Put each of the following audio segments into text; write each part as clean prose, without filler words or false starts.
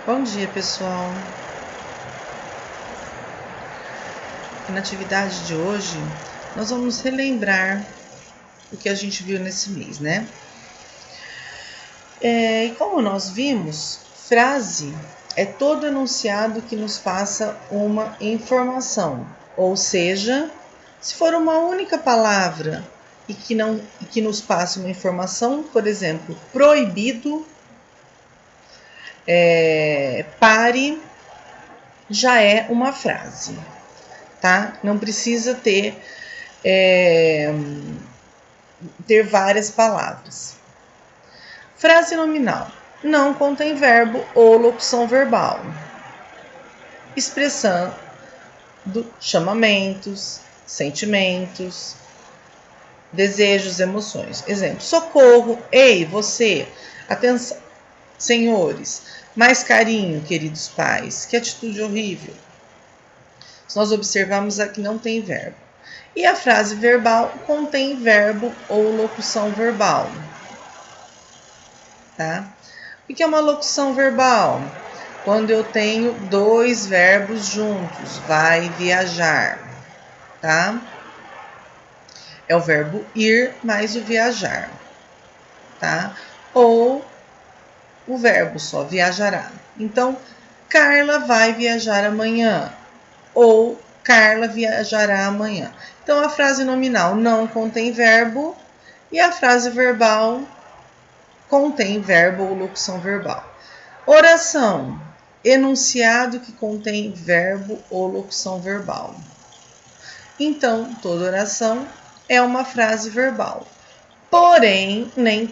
Bom dia, pessoal. Na atividade de hoje, nós vamos relembrar o que a gente viu nesse mês, né? E como nós vimos, frase é todo enunciado que nos passa uma informação, ou seja, se for uma única palavra e que nos passa uma informação, por exemplo, proibido, pare, já é uma frase, tá? Não precisa ter várias palavras. Frase nominal. Não contém verbo ou locução verbal. Expressando chamamentos, sentimentos, desejos, emoções. Exemplo: socorro, ei, você, atenção, senhores, mais carinho, queridos pais, que atitude horrível. Nós observamos aqui não tem verbo. E a frase verbal contém verbo ou locução verbal. Tá? O que é uma locução verbal? Quando eu tenho dois verbos juntos, vai, viajar, tá? É o verbo ir mais o viajar, tá? Ou o verbo só, viajará. Então, Carla vai viajar amanhã, ou Carla viajará amanhã. Então, a frase nominal não contém verbo e a frase verbal contém verbo ou locução verbal. Oração, enunciado que contém verbo ou locução verbal. Então, toda oração é uma frase verbal. Porém, nem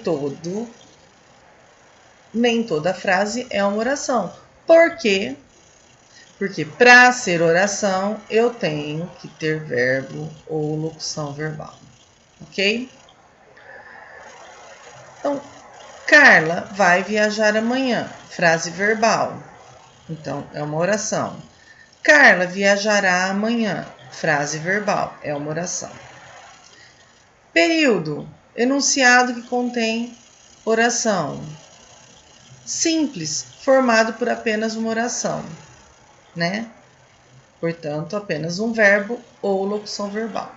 toda frase é uma oração. Por quê? Porque para ser oração, eu tenho que ter verbo ou locução verbal. Ok? Então, Carla vai viajar amanhã. Frase verbal. Então, é uma oração. Carla viajará amanhã. Frase verbal. É uma oração. Período. Enunciado que contém oração. Simples. Formado por apenas uma oração, né? Portanto, apenas um verbo ou locução verbal.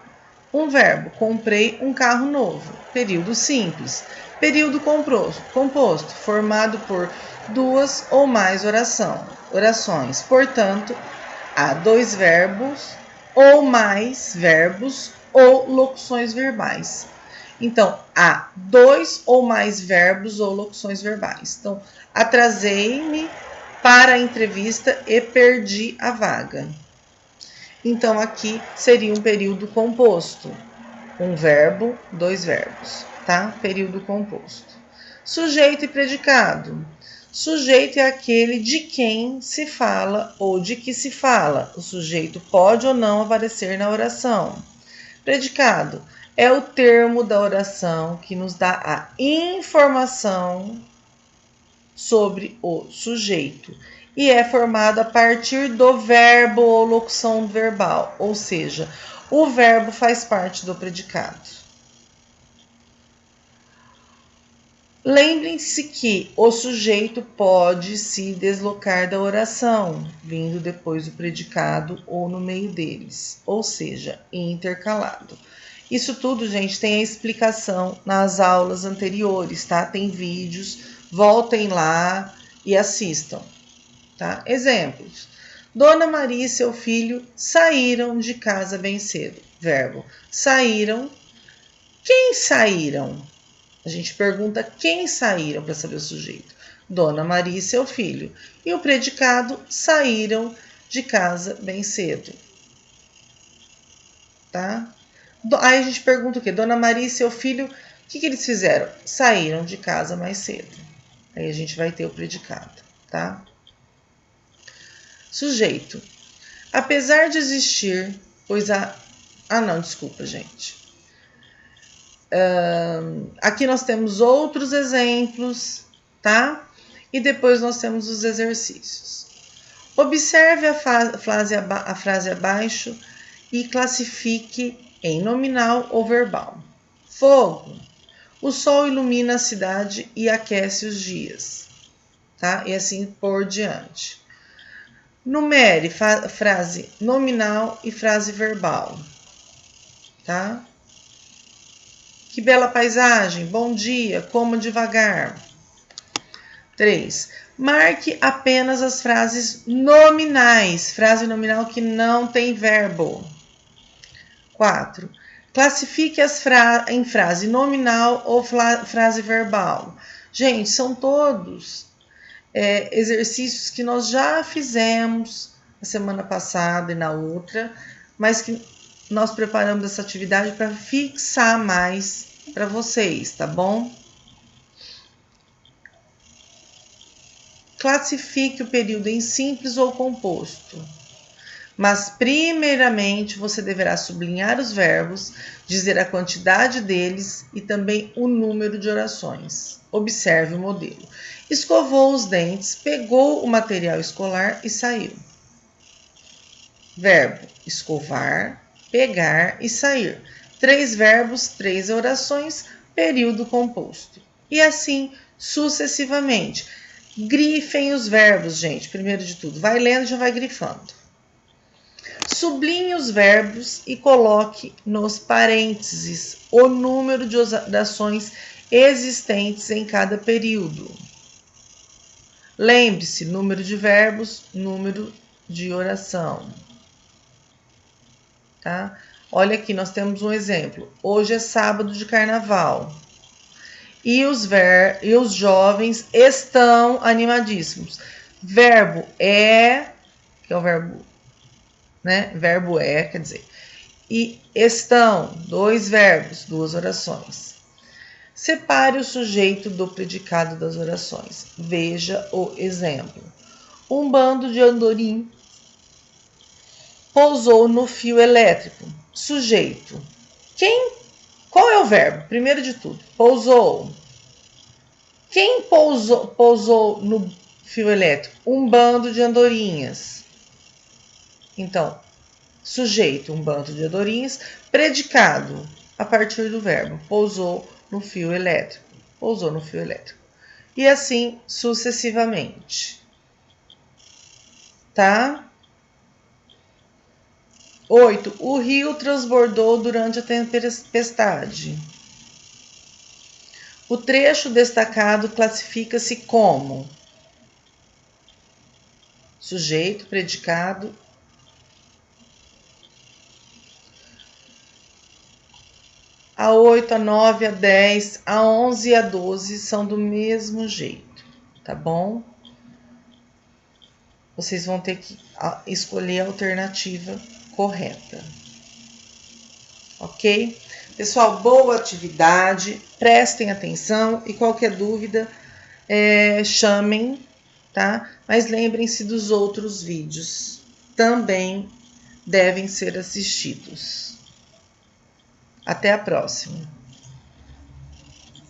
Um verbo. Comprei um carro novo. Período simples. Período composto, formado por duas ou mais orações. Portanto, há dois verbos ou mais verbos ou locuções verbais. Então, há dois ou mais verbos ou locuções verbais. Então, atrasei-me para a entrevista e perdi a vaga. Então, aqui seria um período composto. Um verbo, dois verbos, tá? Período composto. Sujeito e predicado. Sujeito é aquele de quem se fala ou de que se fala. O sujeito pode ou não aparecer na oração. Predicado é o termo da oração que nos dá a informação sobre o sujeito e é formado a partir do verbo ou locução verbal, ou seja, o verbo faz parte do predicado. Lembrem-se que o sujeito pode se deslocar da oração, vindo depois do predicado ou no meio deles, ou seja, intercalado. Isso tudo, gente, tem a explicação nas aulas anteriores, tá? Tem vídeos, voltem lá e assistam, tá? Exemplos. Dona Maria e seu filho saíram de casa bem cedo. Verbo, saíram. Quem saíram? A gente pergunta quem saíram para saber o sujeito. Dona Maria e seu filho. E o predicado, saíram de casa bem cedo. Tá? Aí a gente pergunta o quê? Dona Maria e seu filho, o que eles fizeram? Saíram de casa mais cedo. Aí a gente vai ter o predicado, tá? Sujeito. Apesar de existir, pois a... Ah, não, desculpa, gente. Aqui nós temos outros exemplos, tá? E depois nós temos os exercícios. Observe a frase abaixo e classifique em nominal ou verbal. Fogo. O sol ilumina a cidade e aquece os dias. tá? E assim por diante. Numere frase nominal e frase verbal, tá? Que bela paisagem, bom dia, coma devagar. 3. Marque apenas as frases nominais, frase nominal que não tem verbo. 4. Classifique em frase nominal ou frase verbal. Gente, são todos exercícios que nós já fizemos na semana passada e na outra, mas que nós preparamos essa atividade para fixar mais para vocês, tá bom? Classifique o período em simples ou composto. Mas, primeiramente, você deverá sublinhar os verbos, dizer a quantidade deles e também o número de orações. Observe o modelo. Escovou os dentes, pegou o material escolar e saiu. Verbo: escovar, pegar e sair. 3 verbos, 3 orações, período composto. E assim sucessivamente. Grifem os verbos, gente. Primeiro de tudo, vai lendo e já vai grifando. Sublinhe os verbos e coloque nos parênteses o número de orações existentes em cada período. Lembre-se, número de verbos, número de oração. Tá? Olha aqui, nós temos um exemplo. Hoje é sábado de carnaval. E os jovens estão animadíssimos. Verbo é, que é o verbo, né? Verbo é, quer dizer. E estão, 2 verbos, 2 orações. Separe o sujeito do predicado das orações. Veja o exemplo. Um bando de andorim pousou no fio elétrico. Sujeito. Qual é o verbo? Primeiro de tudo, pousou. Quem pousou no fio elétrico? Um bando de andorinhas. Então, sujeito, um bando de andorinhas. Predicado, a partir do verbo, pousou no fio elétrico. Pousou no fio elétrico. E assim sucessivamente. Tá? 8. O rio transbordou durante a tempestade. O trecho destacado classifica-se como sujeito, predicado. A 8, a 9, a 10, a 11 e a 12 são do mesmo jeito, tá bom? Vocês vão ter que escolher a alternativa correta. Ok? Pessoal, boa atividade, prestem atenção e qualquer dúvida, chamem, tá? Mas lembrem-se dos outros vídeos, também devem ser assistidos. Até a próxima!